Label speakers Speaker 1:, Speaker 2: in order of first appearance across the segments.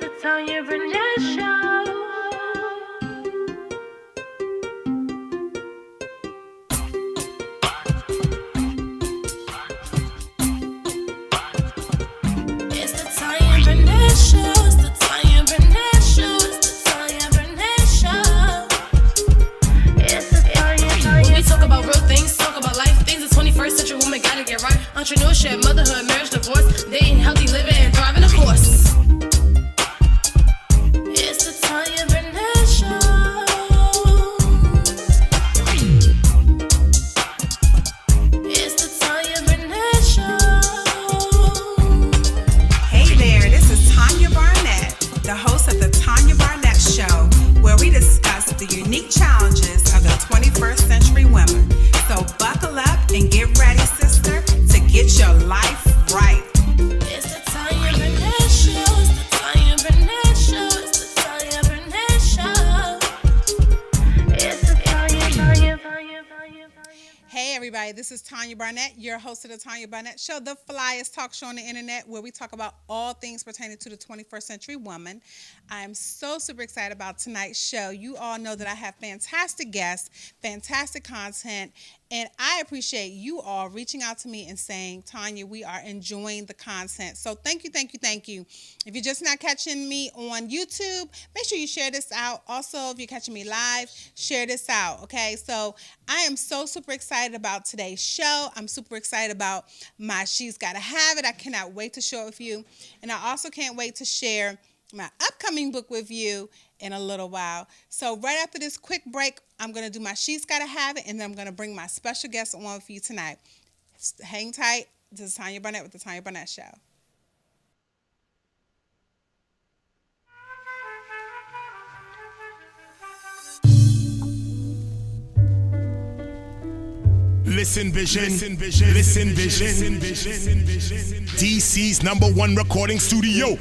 Speaker 1: the Tanya Barnett Show. It's the Tanya Barnett Show. It's the Tanya Barnett Show. It's the Tanya Barnett Show. It's the Tanya. When we talk about real things, talk about life things. The 21st century woman gotta get right. Entrepreneurship, motherhood, marriage, divorce, dating, healthy living, and thriving, of course. It's the Tanya Barnett Show. It's the Tanya Barnett Show.
Speaker 2: Hey there, this is Tanya Barnett, the host of the Tanya Barnett Show, where we discuss the unique challenges of the 21st century women. So buckle up and get ready, sister, to get your life right.
Speaker 1: It's the Tanya Barnett Show. It's the Tanya Barnett Show. It's the Tanya Barnett Show. It's the Tanya.
Speaker 2: Hey everybody, this is Tanya Barnett, your host of the Tanya Barnett Show, the flyest talk show on the internet where we talk about all things pertaining to the 21st century woman. I'm so super excited about tonight's show. You all know that I have fantastic guests, fantastic content, and I appreciate you all reaching out to me and saying, Tanya, we are enjoying the content. So thank you. If you're just not catching me on YouTube, make sure you share this out. Also, if you're catching me live, share this out, okay? So I am so super excited about today's show. I'm super excited about my She's Gotta Have It. I cannot wait to share it with you. And I also can't wait to share my upcoming book with you in a little while. So right after this quick break, I'm going to do my She's Gotta Have It, and then I'm going to bring my special guest on for you tonight. Hang tight. This is Tanya Barnett with the Tanya Barnett Show.
Speaker 3: Listen Vision, DC's #1 recording studio.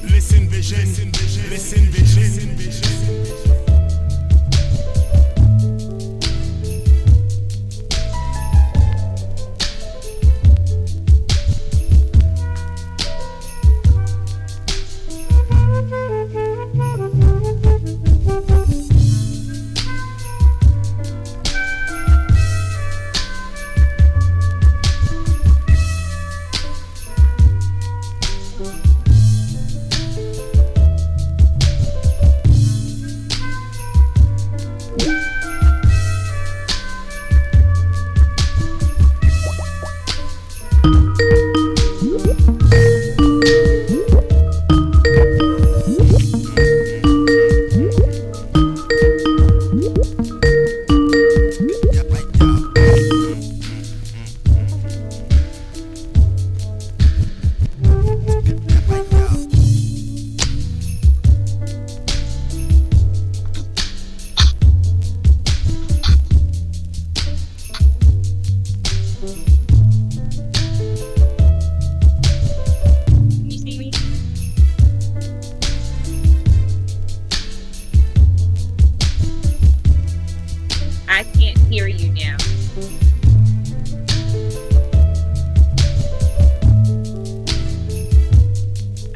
Speaker 3: Listen Vision.
Speaker 4: I can't hear you now.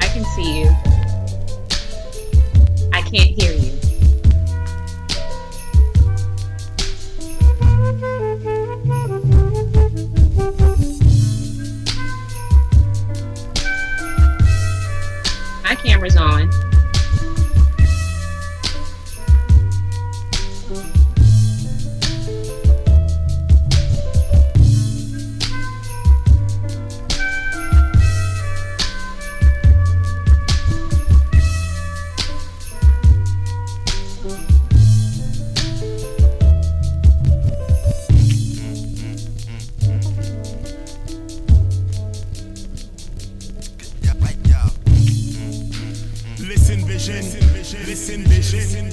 Speaker 4: I can see you. I can't hear you. My camera's on.
Speaker 3: Listen Vision.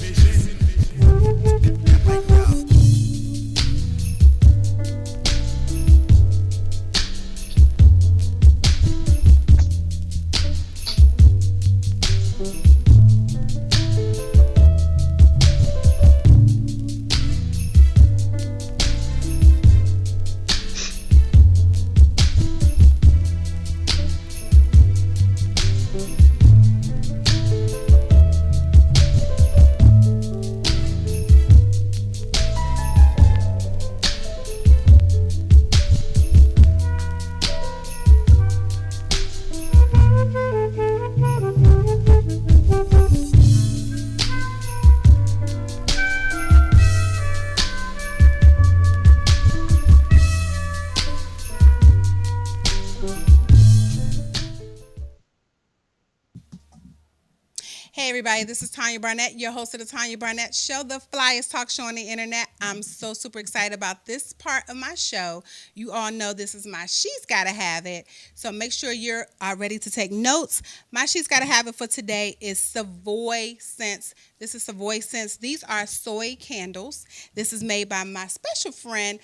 Speaker 2: everybody, this is Tanya Barnett, your host of the Tanya Barnett Show, the flyest talk show on the internet. I'm so super excited about this part of my show. You all know this is my She's Gotta Have It, so make sure you're ready to take notes. My She's Gotta Have It for today is Savoy Scents. This is Savoy Scents. These are soy candles. This is made by my special friend,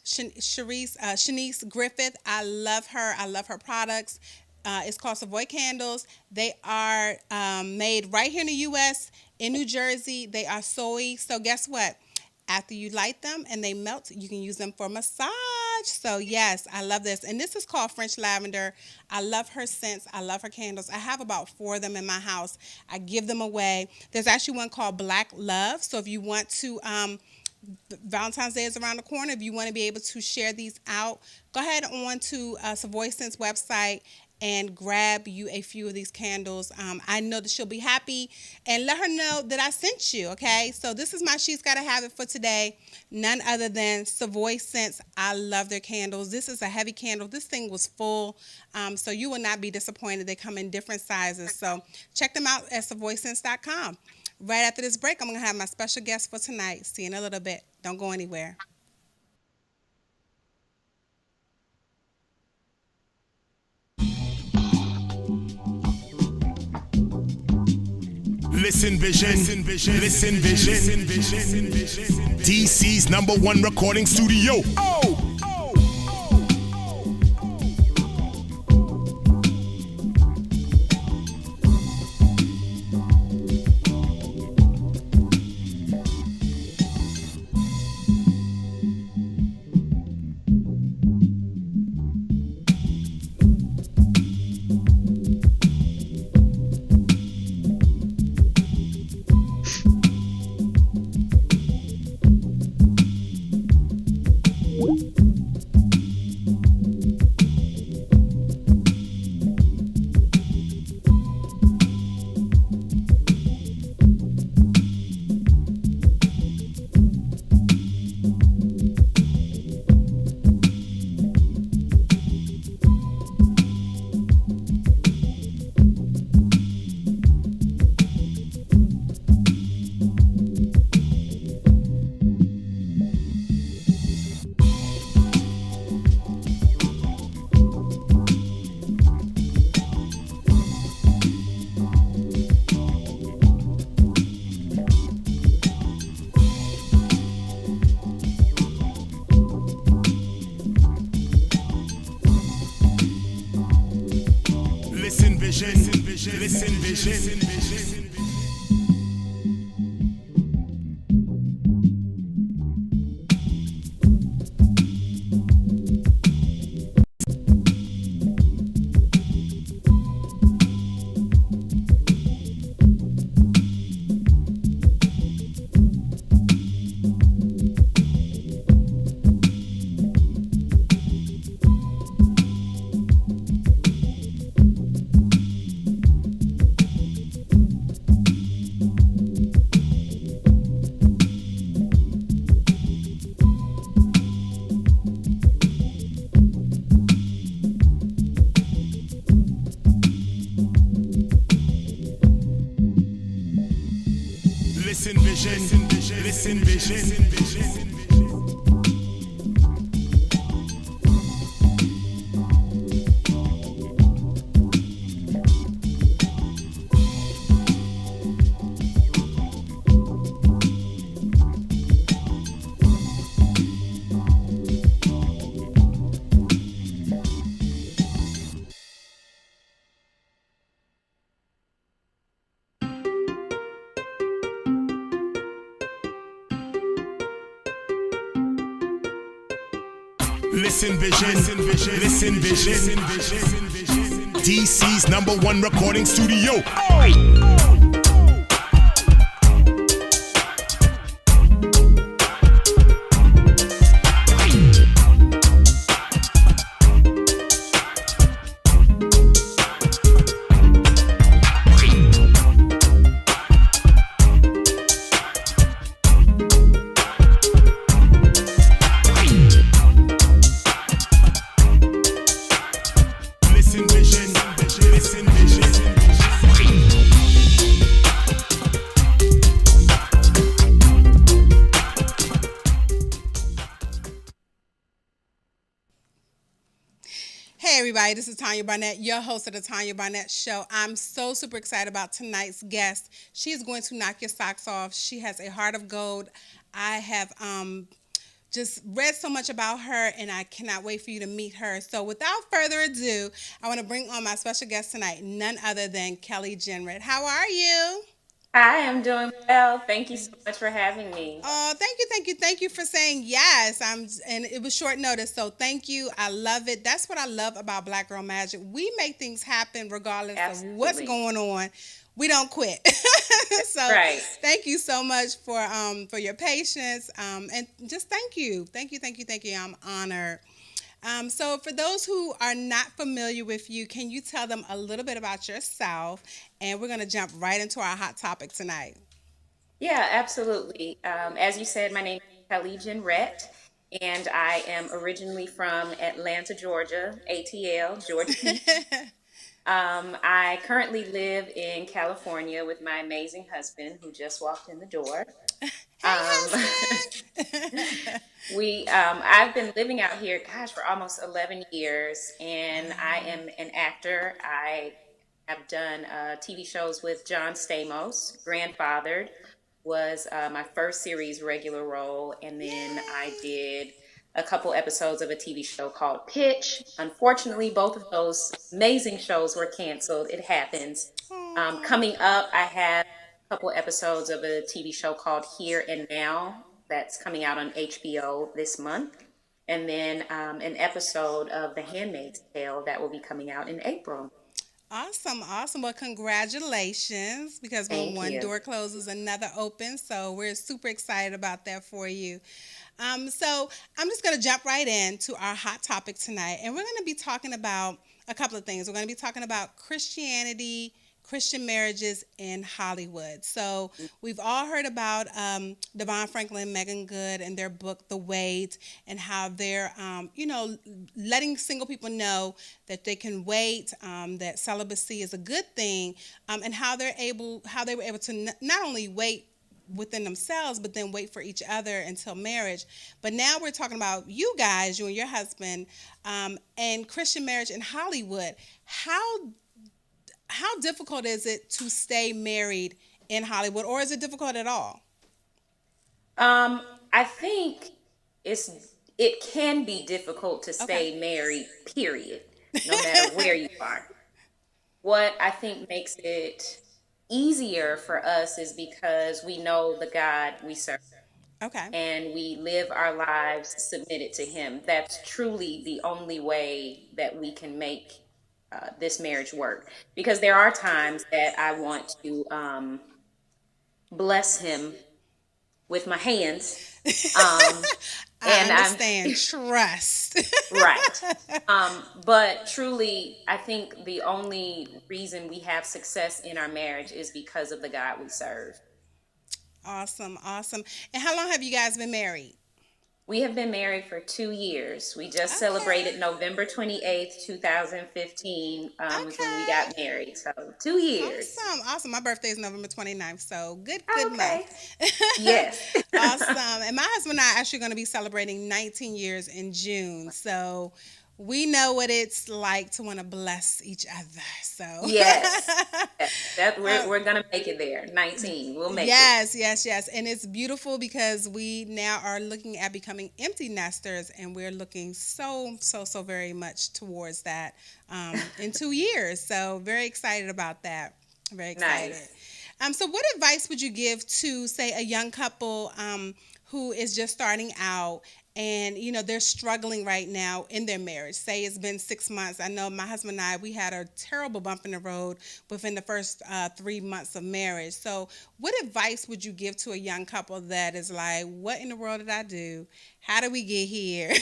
Speaker 2: Shanice Griffith. I love her. I love her products. It's called Savoy Candles. They are made right here in the U.S., in New Jersey. They are soy. So guess what? After you light them and they melt, you can use them for massage. So yes, I love this. And this is called French Lavender. I love her scents. I love her candles. I have about 4 of them in my house. I give them away. There's actually one called Black Love. So if you want to, Valentine's Day is around the corner. If you want to be able to share these out, go ahead on to Savoy Scents website and grab you a few of these candles. I know that she'll be happy, and let her know that I sent you, okay? So this is my She's Gotta Have It for today. None other than Savoy Scents. I love their candles. This is a heavy candle. This thing was full, so you will not be disappointed. They come in different sizes. So check them out at savoyscents.com. Right after this break, I'm going to have my special guest for tonight. See you in a little bit. Don't go anywhere.
Speaker 3: Listen Vision, Listen Vision, DC's #1 recording studio. Listen Vision. Listen Vision. Listen Vision. DC's #1 recording studio. Listen Vision.
Speaker 2: everybody. This is Tanya Barnett, your host of the Tanya Barnett Show. I'm so super excited about tonight's guest. She's going to knock your socks off. She has a heart of gold. I have just read so much about her, and I cannot wait for you to meet her. So without further ado, I want to bring on my special guest tonight, none other than Kelly Jenrette. How are you?
Speaker 4: Hi, I'm doing well. Thank you so much for having me.
Speaker 2: Oh, thank you for saying yes. And it was short notice, so thank you. I love it. That's what I love about Black Girl Magic. We make things happen regardless of what's
Speaker 4: Absolutely.
Speaker 2: going on. We don't quit. So
Speaker 4: Right.
Speaker 2: thank you so much for your patience. And just thank you. Thank you. I'm honored. So for those who are not familiar with you, can you tell them a little bit about yourself? And we're going to jump right into our hot topic tonight.
Speaker 4: Yeah, absolutely. As you said, my name is Kelly Jenrette, and I am originally from Atlanta, Georgia, ATL, Georgia Peach. I currently live in California with my amazing husband who just walked in the door.
Speaker 2: Hey,
Speaker 4: Um,
Speaker 2: husband.
Speaker 4: I've been living out here, gosh, for almost 11 years, and I am an actor. I have done TV shows with John Stamos. Grandfathered was my first series regular role, and then I did a couple episodes of a TV show called Pitch. Unfortunately, both of those amazing shows were canceled. It happens.
Speaker 2: Aw.
Speaker 4: Coming up, I have a couple episodes of a TV show called Here and Now that's coming out on HBO this month. And then an episode of The Handmaid's Tale that will be coming out in April.
Speaker 2: Awesome. Well, congratulations, because when
Speaker 4: Thank
Speaker 2: one
Speaker 4: you.
Speaker 2: door closes, another opens. So we're super excited about that for you. So I'm just going to jump right into our hot topic tonight. And we're going to be talking about a couple of things. We're going to be talking about Christianity, Christian marriages in Hollywood. So we've all heard about Devon Franklin and Megan Good and their book, The Wait, and how they're, letting single people know that they can wait, that celibacy is a good thing, and how they were able to not only wait within themselves, but then wait for each other until marriage. But now we're talking about you guys, you and your husband, and Christian marriage in Hollywood. How difficult is it to stay married in Hollywood, or is it difficult at all?
Speaker 4: I think it can be difficult to
Speaker 2: Okay.
Speaker 4: stay married, period, no matter where you are. What I think makes it easier for us is because we know the God we serve
Speaker 2: Okay.
Speaker 4: and we live our lives submitted to Him. That's truly the only way that we can make this marriage work. Because there are times that I want to bless Him with my hands, um,
Speaker 2: I
Speaker 4: and I'm
Speaker 2: understand. Trust.
Speaker 4: right. But truly, I think the only reason we have success in our marriage is because of the God we serve.
Speaker 2: Awesome. And how long have you guys been married?
Speaker 4: We have been married for 2 years. We just
Speaker 2: Okay.
Speaker 4: celebrated November 28th, 2015, was when we
Speaker 2: Okay.
Speaker 4: got married. So 2 years.
Speaker 2: Awesome. My birthday is November 29th, so good
Speaker 4: Okay.
Speaker 2: month.
Speaker 4: Yes.
Speaker 2: Awesome. And my husband and I are actually going to be celebrating 19 years in June. So we know what it's like to want to bless each other. So
Speaker 4: Yes. That we're gonna make it there. 19. We'll make it.
Speaker 2: yes. And it's beautiful because we now are looking at becoming empty nesters, and we're looking so very much towards that in 2 years. So very excited about that. Very excited.
Speaker 4: Nice.
Speaker 2: So what advice would you give to, say, a young couple who is just starting out, and they're struggling right now in their marriage? Say it's been 6 months. I know my husband and I, we had a terrible bump in the road within the first 3 months of marriage. So what advice would you give to a young couple that is like, what in the world did I do? How do we get here?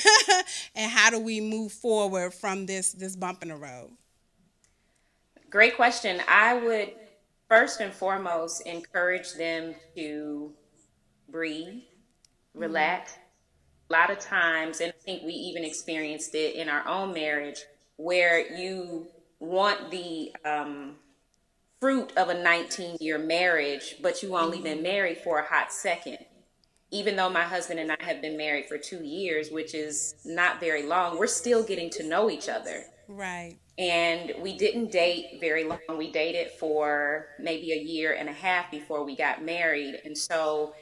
Speaker 2: And how do we move forward from this bump in the road?
Speaker 4: Great question. I would first and foremost encourage them to breathe, relax. A lot of times, and I think we even experienced it in our own marriage, where you want the fruit of a 19-year marriage, but you only been married for a hot second. even though my husband and I have been married for 2 years, which is not very long, we're still getting to know each other.
Speaker 2: Right.
Speaker 4: And we didn't date very long. We dated for maybe a year and a half before we got married. And so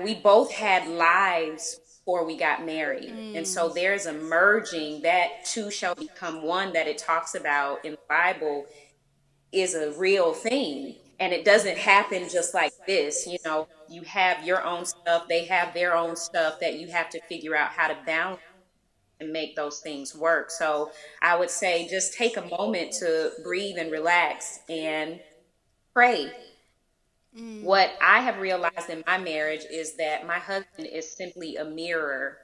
Speaker 4: we both had lives before we got married. And so there's a merging that two shall become one that it talks about in the Bible is a real thing. And it doesn't happen just like this. You know, you have your own stuff, they have their own stuff that you have to figure out how to balance and make those things work. So I would say just take a moment to breathe and relax and pray. What I have realized in my marriage is that my husband is simply a mirror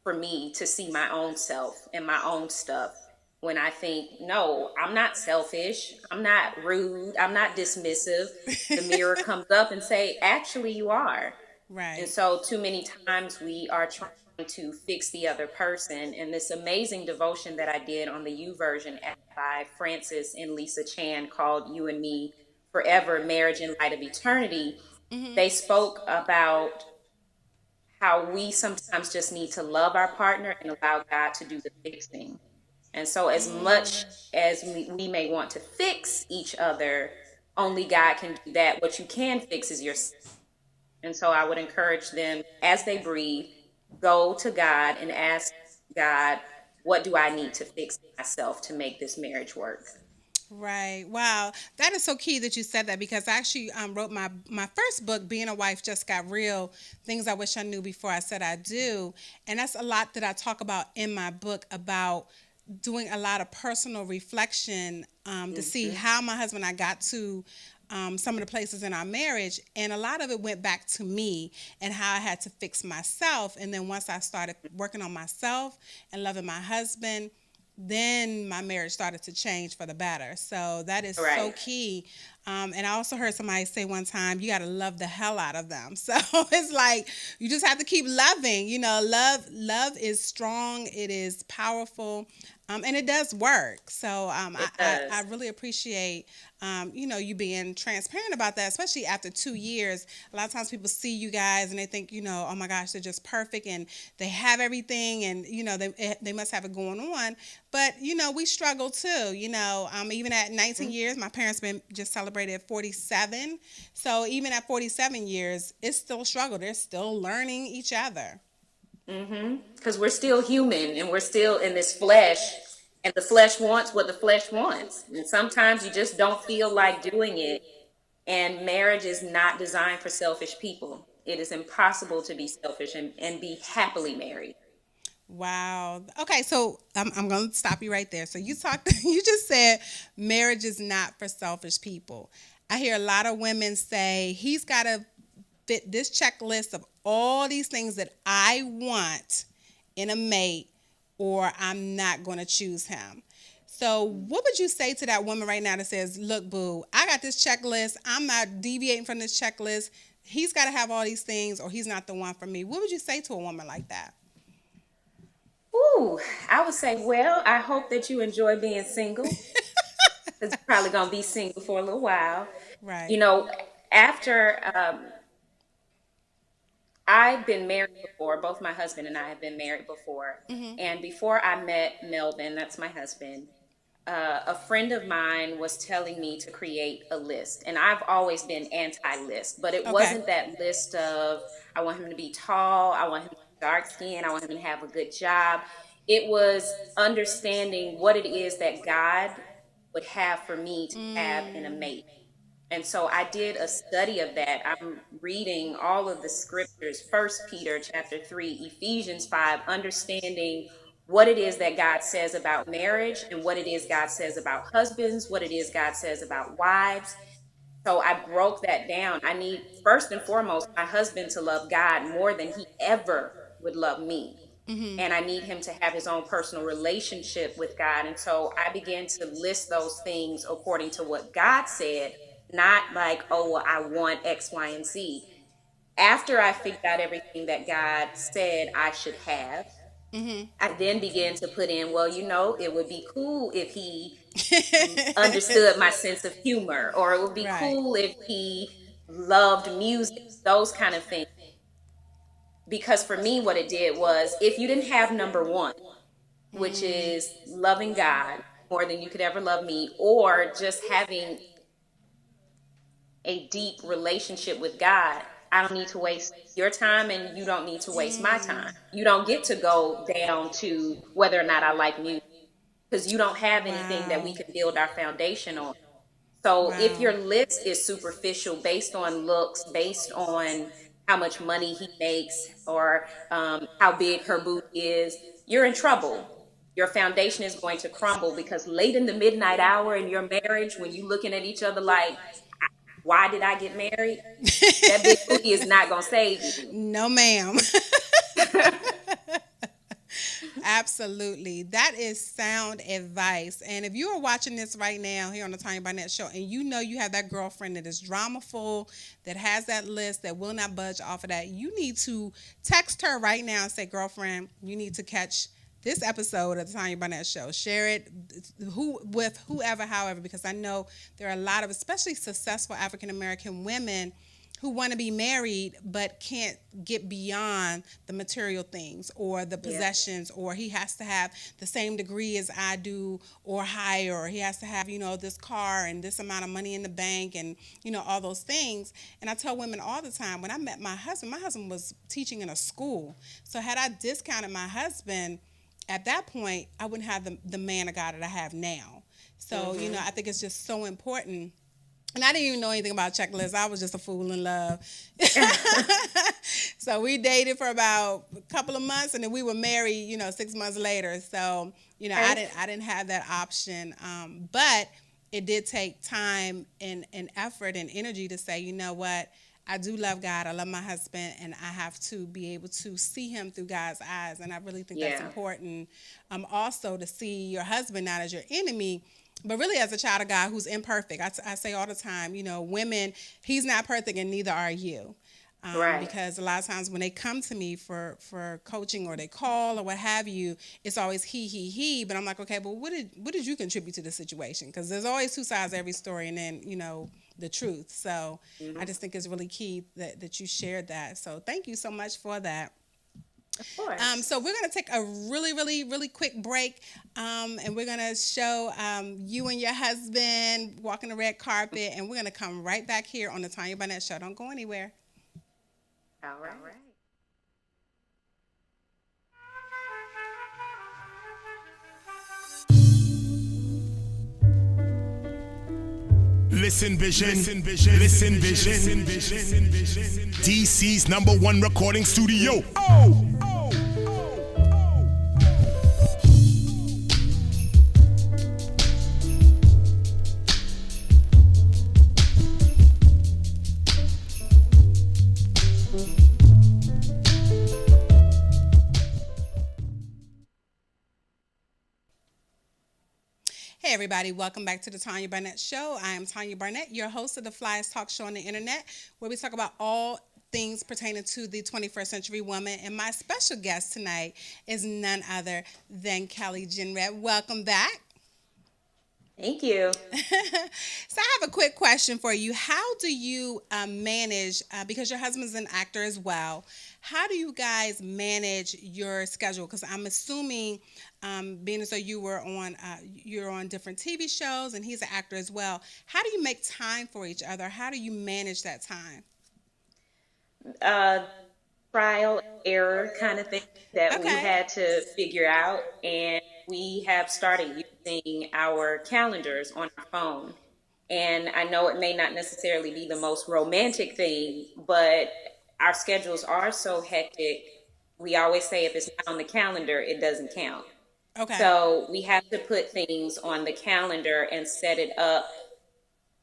Speaker 4: for me to see my own self and my own stuff. When I think, no, I'm not selfish, I'm not rude, I'm not dismissive, the mirror comes up and say, actually, you are. And
Speaker 2: Right.
Speaker 4: so, too many times we are trying to fix the other person. And this amazing devotion that I did on the U version by Francis and Lisa Chan called You and Me Forever Marriage in Light of Eternity, they spoke about how we sometimes just need to love our partner and allow God to do the fixing. And so, as much as we may want to fix each other, only God can do that. What you can fix is yourself. And so I would encourage them as they breathe, go to God and ask God, what do I need to fix myself to make this marriage work?
Speaker 2: Right. Wow. That is so key that you said that because I actually wrote my first book, Being a Wife Just Got Real, Things I Wish I Knew Before I Said I Do. And that's a lot that I talk about in my book about doing a lot of personal reflection to see
Speaker 4: Hmm.
Speaker 2: how my husband and I got to some of the places in our marriage. And a lot of it went back to me and how I had to fix myself. And then once I started working on myself and loving my husband, then my marriage started to change for the better. So that is so
Speaker 4: Right.
Speaker 2: key. And I also heard somebody say one time, you got to love the hell out of them. So it's like you just have to keep loving. You know, love is strong. It is powerful. And it does work. So
Speaker 4: It
Speaker 2: I
Speaker 4: does.
Speaker 2: really appreciate, you being transparent about that, especially after 2 years. A lot of times people see you guys and they think, oh my gosh, they're just perfect and they have everything and, they must have it going on. But, we struggle too, even at 19
Speaker 4: Mhm.
Speaker 2: years, my parents been just celebrated 47. So even at 47 years, it's still a struggle. They're still learning each other.
Speaker 4: Because we're still human and we're still in this flesh, and the flesh wants what the flesh wants. And sometimes you just don't feel like doing it. And marriage is not designed for selfish people. It is impossible to be selfish and be happily married.
Speaker 2: Wow. Okay, so I'm going to stop you right there. So you talked, you just said marriage is not for selfish people. I hear a lot of women say he's got to fit this checklist of all these things that I want in a mate, or I'm not going to choose him. So, what would you say to that woman right now that says, look, boo, I got this checklist. I'm not deviating from this checklist. He's got to have all these things, or he's not the one for me. What would you say to a woman like that?
Speaker 4: Ooh, I would say, well, I hope that you enjoy being single because you're probably going to be single for a little while. You
Speaker 2: Right.
Speaker 4: know, after I've been married before, both my husband and I have been married before.
Speaker 2: Mm-hmm.
Speaker 4: And before I met Melvin, that's my husband, a friend of mine was telling me to create a list. And I've always been anti list, but it
Speaker 2: Okay.
Speaker 4: wasn't that list of, I want him to be tall, I want him to be dark skinned, I want him to have a good job. It was understanding what it is that God would have for me to have in a
Speaker 2: Mm,
Speaker 4: mate. And so I did a study of that. I'm reading all of the scriptures, First Peter chapter 3, Ephesians 5, understanding what it is that God says about marriage and what it is God says about husbands, what it is God says about wives. So I broke that down. I need, first and foremost, my husband to love God more than he ever would love me.
Speaker 2: mm-hmm.
Speaker 4: And I need him to have his own personal relationship with God. And so I began to list those things according to what God said, not like, oh, well, I want X, Y, and Z. After I figured out everything that God said I should have,
Speaker 2: Mm-hmm.
Speaker 4: I then began to put in, well, it would be cool if he understood my sense of humor, or it would be
Speaker 2: Right.
Speaker 4: cool if he loved music, those kind of things. because for me, what it did was, if you didn't have number one, which is loving God more than you could ever love me, or just having a deep relationship with God, I don't need to waste your time and you don't need to waste my time. You don't get to go down to whether or not I like music, because you don't have anything that we
Speaker 2: Wow.
Speaker 4: can build our foundation on. So if
Speaker 2: Wow.
Speaker 4: your list is superficial, based on looks, based on how much money he makes, or how big her booty is, you're in trouble. Your foundation is going to crumble, because late in the midnight hour in your marriage, when you're looking at each other like, why did I get married? That big booty is not going to save you.
Speaker 2: No, ma'am. Absolutely. That is sound advice. And if you are watching this right now here on the Tanya Barnett Show, and you know you have that girlfriend that is dramaful, that has that list, that will not budge off of that, you need to text her right now and say, girlfriend, you need to catch this episode of the Tanya Barnett Show. Share it with whoever, however, because I know there are a lot of, especially successful African American women who want to be married but can't get beyond the material things or the possessions, or he has to have the same degree as I do or higher, or he has to have, this car and this amount of money in the bank and, all those things. And I tell women all the time, when I met my husband was teaching in a school. So had I discounted my husband at that point, I wouldn't have the man of God that I have now. So, I think it's just so important. And I didn't even know anything about checklists. I was just a fool in love. So we dated for about a couple of months, and then we were married, 6 months later. So, I didn't have that option. But it did take time and effort and energy to say, you know what, I do love God. I love my husband, and I have to be able to see him through God's eyes. And I really think that's important. Also to see your husband not as your enemy, but really as a child of God who's imperfect. I say all the time, women, he's not perfect and neither are you.
Speaker 4: Right.
Speaker 2: Because a lot of times when they come to me for coaching, or they call or what have you, it's always he. But I'm like, okay, but what did you contribute to the situation? Because there's always two sides to every story, and then, the truth. So I just think it's really key that you shared that. So thank you so much for that.
Speaker 4: Of course.
Speaker 2: So we're going to take a really, really, really quick break, and we're going to show you and your husband walking the red carpet, and we're going to come right back here on the Tanya Barnett Show. Don't go anywhere.
Speaker 4: All right.
Speaker 3: Listen Vision, Listen Vision, DC's #1 recording studio.
Speaker 2: Hey everybody, welcome back to the Tanya Barnett Show. I am Tanya Barnett, your host of the flyest talk show on the internet, where we talk about all things pertaining to the 21st century woman. And my special guest tonight is none other than Kelly Jenrette. Welcome back.
Speaker 4: Thank you.
Speaker 2: So I have a quick question for you. How do you manage, because your husband's an actor as well, how do you guys manage your schedule? Because I'm assuming, being as though you're on different TV shows and he's an actor as well, how do you make time for each other? How do you manage that time?
Speaker 4: Trial and error kind of thing that we
Speaker 2: Okay.
Speaker 4: had to figure out. And we have started using our calendars on our phone. And I know it may not necessarily be the most romantic thing, but our schedules are so hectic. We always say if it's not on the calendar, it doesn't count.
Speaker 2: Okay.
Speaker 4: So we have to put things on the calendar and set it up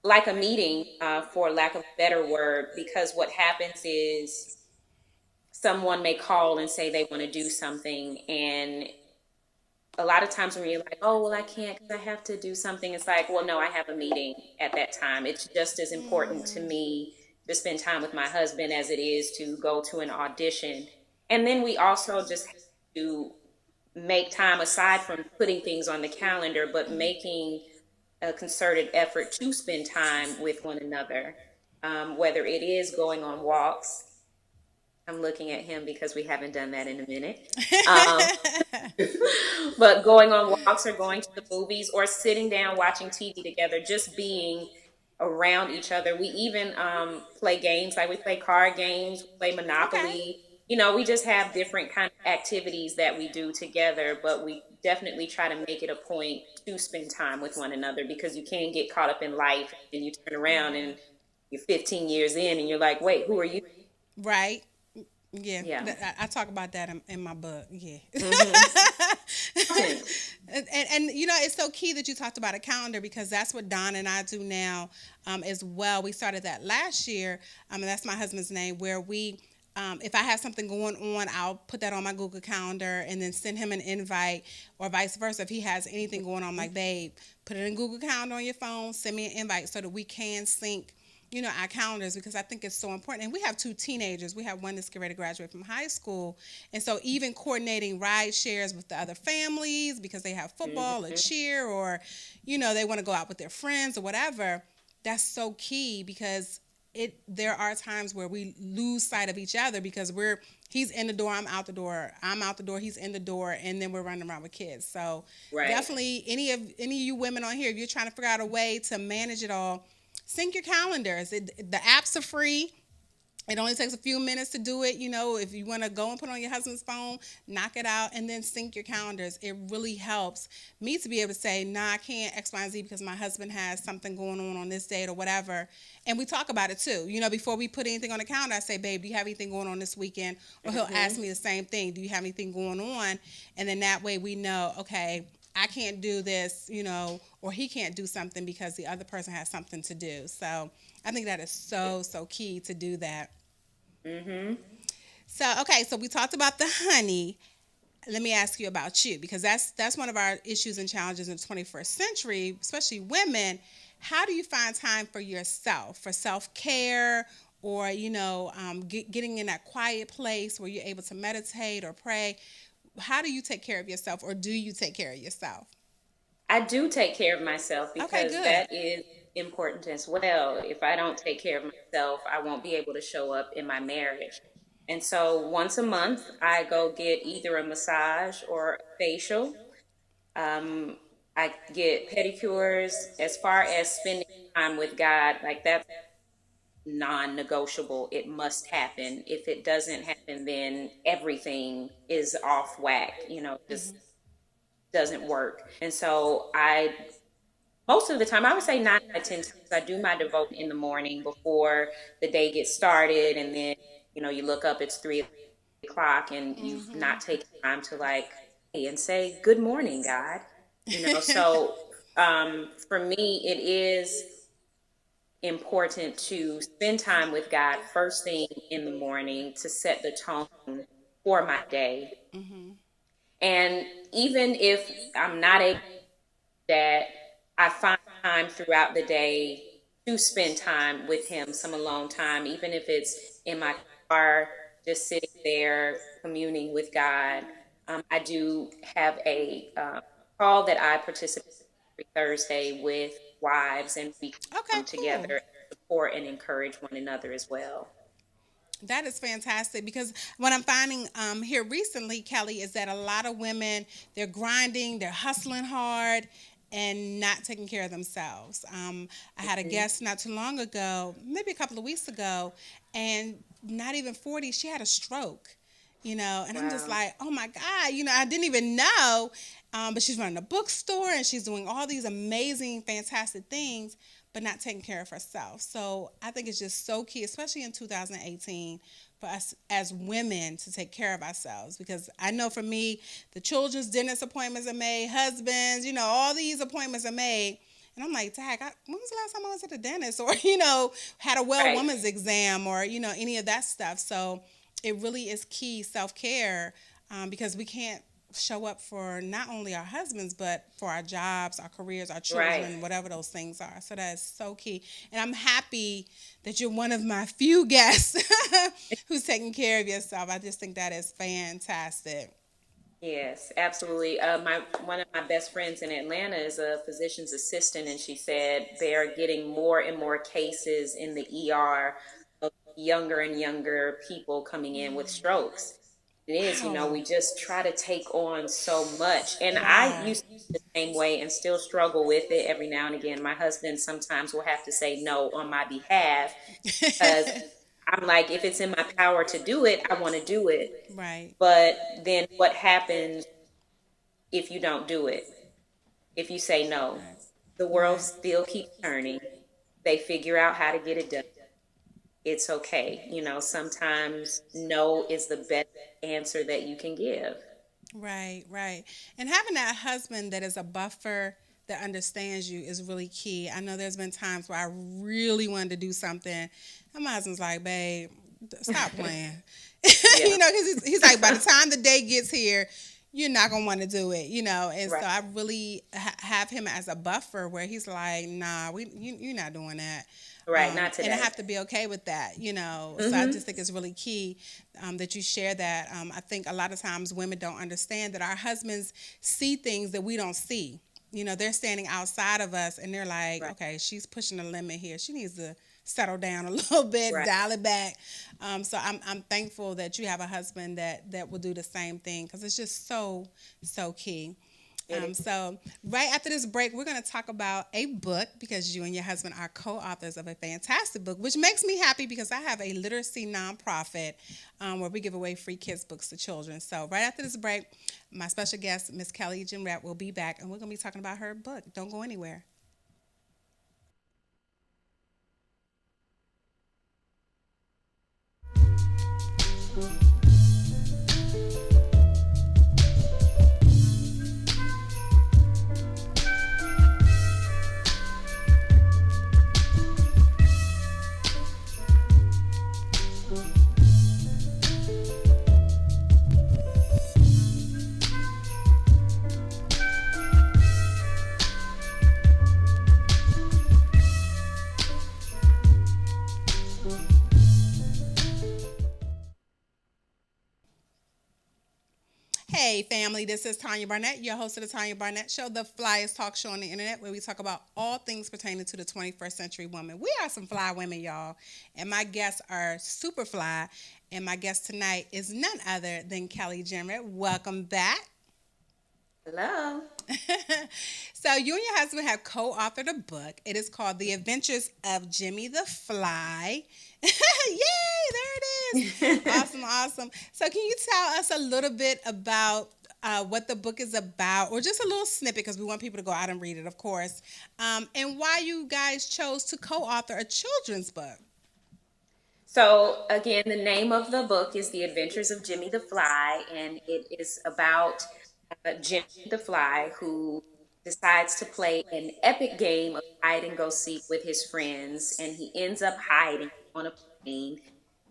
Speaker 4: like a meeting, for lack of a better word, because what happens is someone may call and say they want to do something, and a lot of times when you're like, oh, well, I can't because I have to do something, it's like, well, no, I have a meeting at that time. It's just as important to me to spend time with my husband as it is to go to an audition. And then we also just have to make time, aside from putting things on the calendar, but making a concerted effort to spend time with one another, whether it is going on walks, I'm looking at him because we haven't done that in a minute. Um, but going on walks or going to the movies or sitting down watching TV together, just being around each other. We even play games, like we play card games, we play
Speaker 2: Okay.
Speaker 4: Monopoly. You know, we just have different kind of activities that we do together, but we definitely try to make it a point to spend time with one another because you can get caught up in life and you turn around and you're 15 years in and you're like, wait, who are you?
Speaker 2: Right. Yeah,
Speaker 4: Yeah.
Speaker 2: I talk about that in my book. Yeah.
Speaker 4: Hmm.
Speaker 2: And you know, it's so key that you talked about a calendar because that's what Don and I do now as well. We started that last year, and that's my husband's name, where we, if I have something going on, I'll put that on my Google Calendar and then send him an invite, or vice versa. If he has anything going on, I'm like, babe, put it in Google Calendar on your phone, send me an invite so that we can sync, you know, our calendars, because I think it's so important. And we have 2 teenagers. We have one that's getting ready to graduate from high school. And so even coordinating ride shares with the other families because they have football or cheer, or, you know, they want to go out with their friends or whatever, that's so key because there are times where we lose sight of each other because he's in the door, I'm out the door, he's in the door, and then we're running around with kids. So
Speaker 4: Right.
Speaker 2: definitely any of you women on here, if you're trying to figure out a way to manage it all, sync your calendars. The apps are free. It only takes a few minutes to do it. You know, if you want to go and put on your husband's phone, knock it out, and then sync your calendars. It really helps me to be able to say, nah, I can't X, Y, and Z because my husband has something going on this date or whatever. And we talk about it too. You know, before we put anything on the calendar, I say, babe, do you have anything going on this weekend? Or he'll ask me the same thing. Do you have anything going on? And then that way we know, okay, I can't do this, you know, or he can't do something because the other person has something to do. So I think that is so key to do that.
Speaker 4: Mm-hmm.
Speaker 2: So, okay, so we talked about the honey. Let me ask you about you, because that's one of our issues and challenges in the 21st century, especially women. How do you find time for yourself, for self-care, or, you know, getting in that quiet place where you're able to meditate or pray? How do you take care of yourself, or do you take care of yourself?
Speaker 4: I do take care of myself
Speaker 2: Okay,
Speaker 4: because
Speaker 2: good.
Speaker 4: that is important as well. If I don't take care of myself, I won't be able to show up in my marriage. And so once a month, I go get either a massage or a facial. Um, I get pedicures. As far as spending time with God, like that's non-negotiable. It must happen. If it doesn't happen, then everything is off whack, you know, just doesn't work. And so most of the time, I would say 9 out of 10 times, I do my devotion in the morning before the day gets started. And then, you know, you look up, it's 3 o'clock and you've not taken time to like, hey, and say, good morning, God. You know, so for me, it is important to spend time with God first thing in the morning to set the tone for my day. And even if I'm not able to do that, I find time throughout the day to spend time with him, some alone time, even if it's in my car, just sitting there communing with God. I do have a call that I participate in every Thursday with wives, and we
Speaker 2: Okay,
Speaker 4: come
Speaker 2: cool.
Speaker 4: together and support and encourage one another as well.
Speaker 2: That is fantastic, because what I'm finding here recently, Kelly, is that a lot of women, they're grinding, they're hustling hard, and not taking care of themselves. I had a guest not too long ago, maybe a couple of weeks ago, and not even 40, she had a stroke. You know, and I'm just
Speaker 4: Wow.
Speaker 2: like, oh my God, you know, I didn't even know. But she's running a bookstore and she's doing all these amazing, fantastic things, but not taking care of herself. So I think it's just so key, especially in 2018, for us as women to take care of ourselves. Because I know for me, the children's dentist appointments are made, husbands, you know, all these appointments are made. And I'm like, Tag, when was the last time I went to the dentist? Or, you know, had a well
Speaker 4: Right.
Speaker 2: woman's exam, or, you know, any of that stuff. So it really is key self-care, because we can't show up for not only our husbands, but for our jobs, our careers, our
Speaker 4: Right.
Speaker 2: children, whatever those things are. So that is so key. And I'm happy that you're one of my few guests who's taking care of yourself. I just think that is fantastic.
Speaker 4: Yes, absolutely. My one of my best friends in Atlanta is a physician's assistant, and she said they are getting more and more cases in the ER of younger and younger people coming in with strokes. It is,
Speaker 2: Wow.
Speaker 4: we just try to take on so much. And I
Speaker 2: Wow.
Speaker 4: used to be the same way and still struggle with it every now and again. My husband sometimes will have to say no on my behalf because I'm like, if it's in my power to do it, I want to do it.
Speaker 2: Right.
Speaker 4: But then what happens if you don't do it? If you say no?
Speaker 2: Right.
Speaker 4: The world
Speaker 2: Right.
Speaker 4: still keeps turning. They figure out how to get it done. It's okay. Sometimes no is the best answer that you can give.
Speaker 2: Right, right. And having that husband that is a buffer that understands you is really key. I know there's been times where I really wanted to do something, and my husband's like, babe, stop playing.
Speaker 4: Yeah.
Speaker 2: Because he's like, by the time the day gets here, you're not going to want to do it. And
Speaker 4: Right.
Speaker 2: so I really have him as a buffer where he's like, nah, you're not doing that.
Speaker 4: Right. Not
Speaker 2: And I
Speaker 4: today.
Speaker 2: have to be okay with that. So I
Speaker 4: Hmm.
Speaker 2: just think it's really key that you share that. I think a lot of times women don't understand that our husbands see things that we don't see. They're standing outside of us and they're like,
Speaker 4: Right.
Speaker 2: okay, she's pushing the limit here. She needs to settle down a little bit,
Speaker 4: Right.
Speaker 2: dial it back. So I'm thankful that you have a husband that will do the same thing because it's just so key.
Speaker 4: It is.
Speaker 2: So right after this break, we're going to talk about a book because you and your husband are co-authors of a fantastic book, which makes me happy because I have a literacy nonprofit where we give away free kids books to children. So right after this break, my special guest, Miss Kelly Jimrett, will be back, and we're going to be talking about her book. Don't go anywhere. Hey, family, this is Tanya Barnett, your host of the Tanya Barnett Show, the flyest talk show on the internet, where we talk about all things pertaining to the 21st century woman. We are some fly women, y'all, and my guests are super fly. And my guest tonight is none other than Kelly Jimrett. Welcome back.
Speaker 4: Hello.
Speaker 2: So you and your husband have co-authored a book. It is called The Adventures of Jimmy the Fly. Yay, there it is. Awesome, awesome. So can you tell us a little bit about what the book is about, or just a little snippet, because we want people to go out and read it, of course, and why you guys chose to co-author a children's book?
Speaker 4: So, again, the name of the book is The Adventures of Jimmy the Fly, and it is about Jimmy the Fly who decides to play an epic game of hide and go seek with his friends, and he ends up hiding on a plane,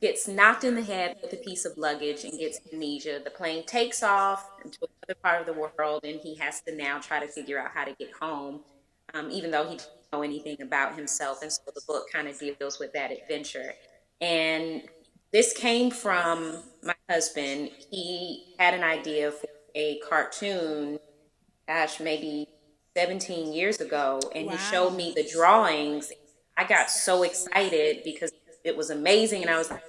Speaker 4: gets knocked in the head with a piece of luggage, and gets amnesia. The plane takes off into another part of the world, and he has to now try to figure out how to get home, even though he doesn't know anything about himself. And so the book kind of deals with that adventure. And this came from my husband. He had an idea for a cartoon, gosh, maybe 17 years ago, and he showed
Speaker 2: Wow.
Speaker 4: me the drawings. I got so excited because it was amazing, and I was like,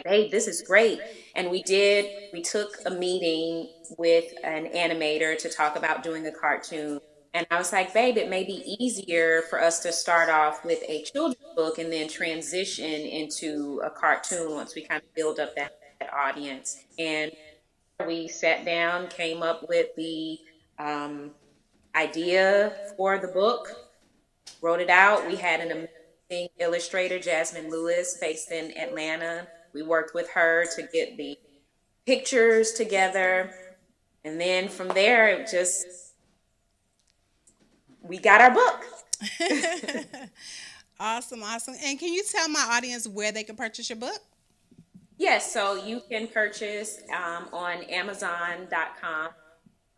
Speaker 4: hey, this is great. And we took a meeting with an animator to talk about doing a cartoon. And I was like, babe, it may be easier for us to start off with a children's book and then transition into a cartoon once we kind of build up that audience. And we sat down, came up with the um, idea for the book, wrote it out. We had an amazing illustrator, Jasmine Lewis, based in Atlanta. We worked with her to get the pictures together. And then from there, we got our book.
Speaker 2: Awesome, awesome. And can you tell my audience where they can purchase your book?
Speaker 4: Yes, so you can purchase on Amazon.com.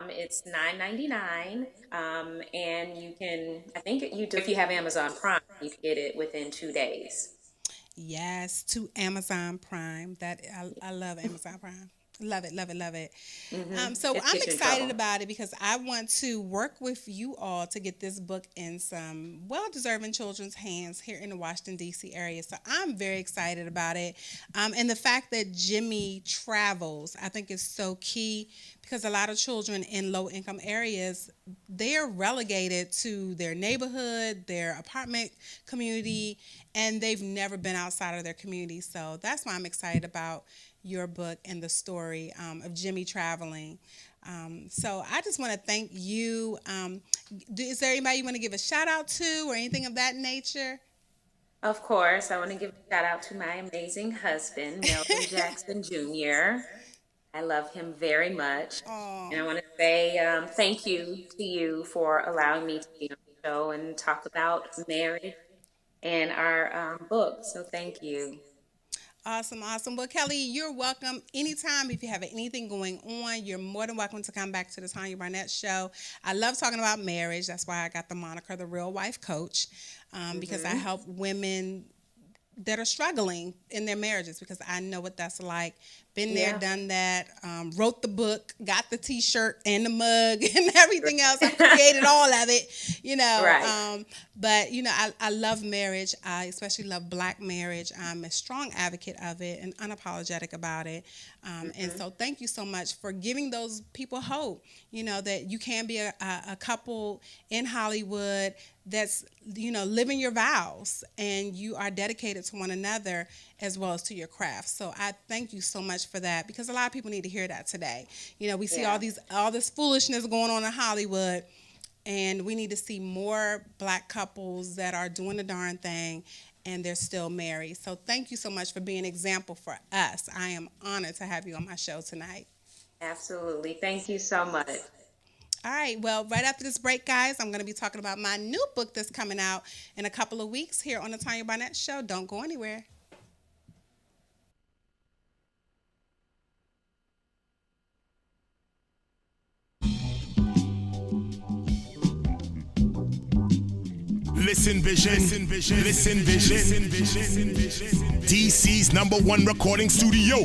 Speaker 4: It's $9.99, and you can. I think you do if you have Amazon Prime, you can get it within 2 days.
Speaker 2: Yes, to Amazon Prime. That I love Amazon Prime. Love it, love it, love it. So
Speaker 4: It's
Speaker 2: I'm
Speaker 4: get you in
Speaker 2: excited
Speaker 4: trouble.
Speaker 2: about it because I want to work with you all to get this book in some well-deserving children's hands here in the Washington, D.C. area. So I'm very excited about it. And the fact that Jimmy travels, I think is so key because a lot of children in low-income areas, they're relegated to their neighborhood, their apartment community, and they've never been outside of their community. So that's why I'm excited about your book and the story of Jimmy traveling. So I just want to thank you. Is there anybody you want to give a shout out to or anything of that nature?
Speaker 4: Of course, I want to give a shout out to my amazing husband, Melvin Jackson Jr. I love him very much.
Speaker 2: Oh,
Speaker 4: And I want to say thank you to you for allowing me to be on the show and talk about marriage and our book. So thank you.
Speaker 2: awesome, awesome. Well, Kelly, you're welcome anytime. If you have anything going on, you're more than welcome to come back to the Tanya Barnett Show. I love talking about marriage. That's why I got the moniker, the Real Wife Coach, because I help women that are struggling in their marriages because I know what that's like. Been there,
Speaker 4: Yeah.
Speaker 2: done that, wrote the book, got the t-shirt and the mug and everything else. I created all of it,
Speaker 4: Right.
Speaker 2: But, I love marriage. I especially love Black marriage. I'm a strong advocate of it and unapologetic about it. And so thank you so much for giving those people hope, that you can be a couple in Hollywood that's, living your vows and you are dedicated to one another as well as to your craft. So I thank you so much for that because a lot of people need to hear that today. We see
Speaker 4: Yeah.
Speaker 2: all this foolishness going on in Hollywood, and we need to see more Black couples that are doing the darn thing and they're still married. So thank you so much for being an example for us. I am honored to have you on my show tonight.
Speaker 4: Absolutely. Thank you so much.
Speaker 2: All right, well, right after this break, guys, I'm going to be talking about my new book that's coming out in a couple of weeks here on the Tanya Barnett Show. Don't go anywhere.
Speaker 3: Listen Vision, listen Vision, listen Vision, listen Vision. DC's #1 recording studio.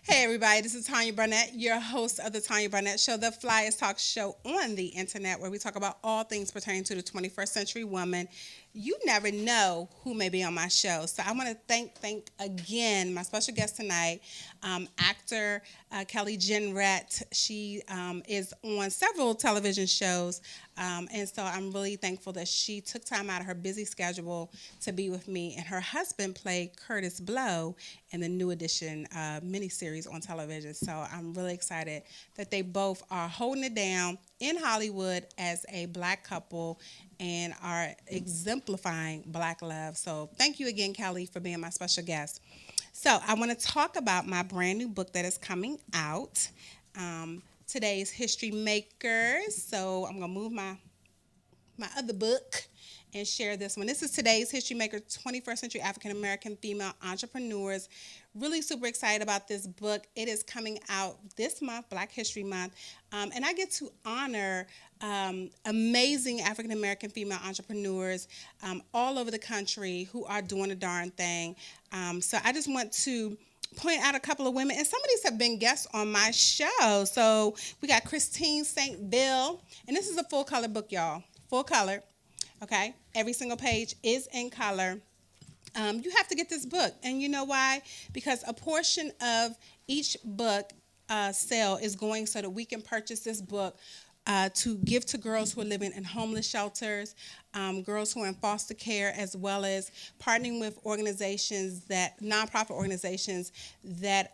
Speaker 2: Hey everybody, this is Tanya Barnett, your host of the Tanya Barnett Show, the flyest talk show on the internet where we talk about all things pertaining to the 21st century woman. You never know who may be on my show. So I want to thank again my special guest tonight, actor Kelly Jenrette. She is on several television shows, and so I'm really thankful that she took time out of her busy schedule to be with me. And her husband played Curtis Blow in the New Edition miniseries on television. So I'm really excited that they both are holding it down in Hollywood as a Black couple and are exemplifying Black love. So thank you again, Kelly, for being my special guest. So I want to talk about my brand new book that is coming out. Today's History Makers. So I'm going to move my other book and share this one. This is Today's History Maker, 21st Century African American Female Entrepreneurs. Really super excited about this book. It is coming out this month, Black History Month, and I get to honor amazing African American female entrepreneurs all over the country who are doing a darn thing. So I just want to point out a couple of women, and some of these have been guests on my show. So we got Christine St. Bill, and this is a full color book, y'all. Full color. Okay, every single page is in color. You have to get this book, and you know why? Because a portion of each book sale is going so that we can purchase this book to give to girls who are living in homeless shelters, girls who are in foster care, as well as partnering with organizations nonprofit organizations that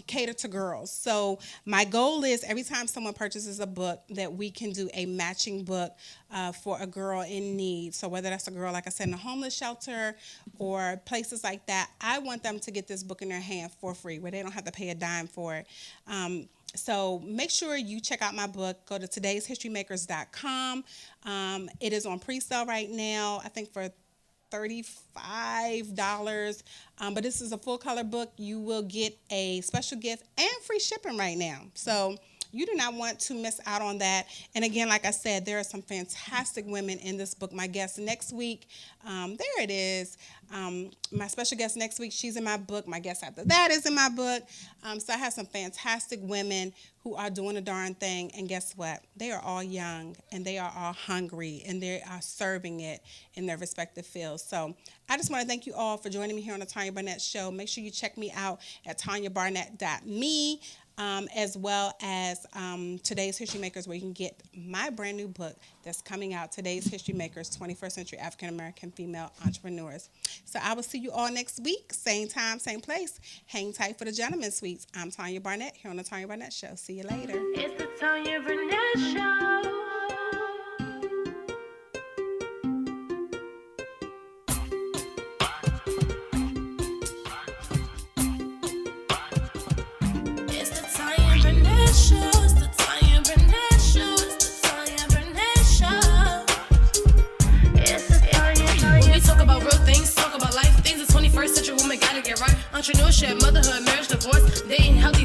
Speaker 2: cater to girls. So my goal is every time someone purchases a book that we can do a matching book for a girl in need. So whether that's a girl, like I said, in a homeless shelter or places like that, I want them to get this book in their hand for free where they don't have to pay a dime for it. So make sure you check out my book. Go to todayshistorymakers.com. It is on pre-sale right now, I think for $35. But this is a full color book. You will get a special gift and free shipping right now. So you do not want to miss out on that. And again, like I said, there are some fantastic women in this book. My guest next week, there it is. My special guest next week, she's in my book. My guest after that is in my book. So I have some fantastic women who are doing a darn thing. And guess what? They are all young and they are all hungry and they are serving it in their respective fields. So I just want to thank you all for joining me here on the Tanya Barnett Show. Make sure you check me out at tanyabarnett.me. As well as Today's History Makers, where you can get my brand new book that's coming out, Today's History Makers, 21st Century African American Female Entrepreneurs. So I will see you all next week, same time, same place. Hang tight for the Gentleman's Suites. I'm Tanya Barnett here on the Tanya Barnett Show. See you later.
Speaker 1: It's the Tanya Barnett Show. It's the Tanya Barnett Show. It's the Tanya Barnett Show. It's the Tanya Barnett Show. It's the Tanya. When we talk about real things, talk about life things. The 21st century woman gotta get right. Entrepreneurship, motherhood, marriage, divorce, dating, health.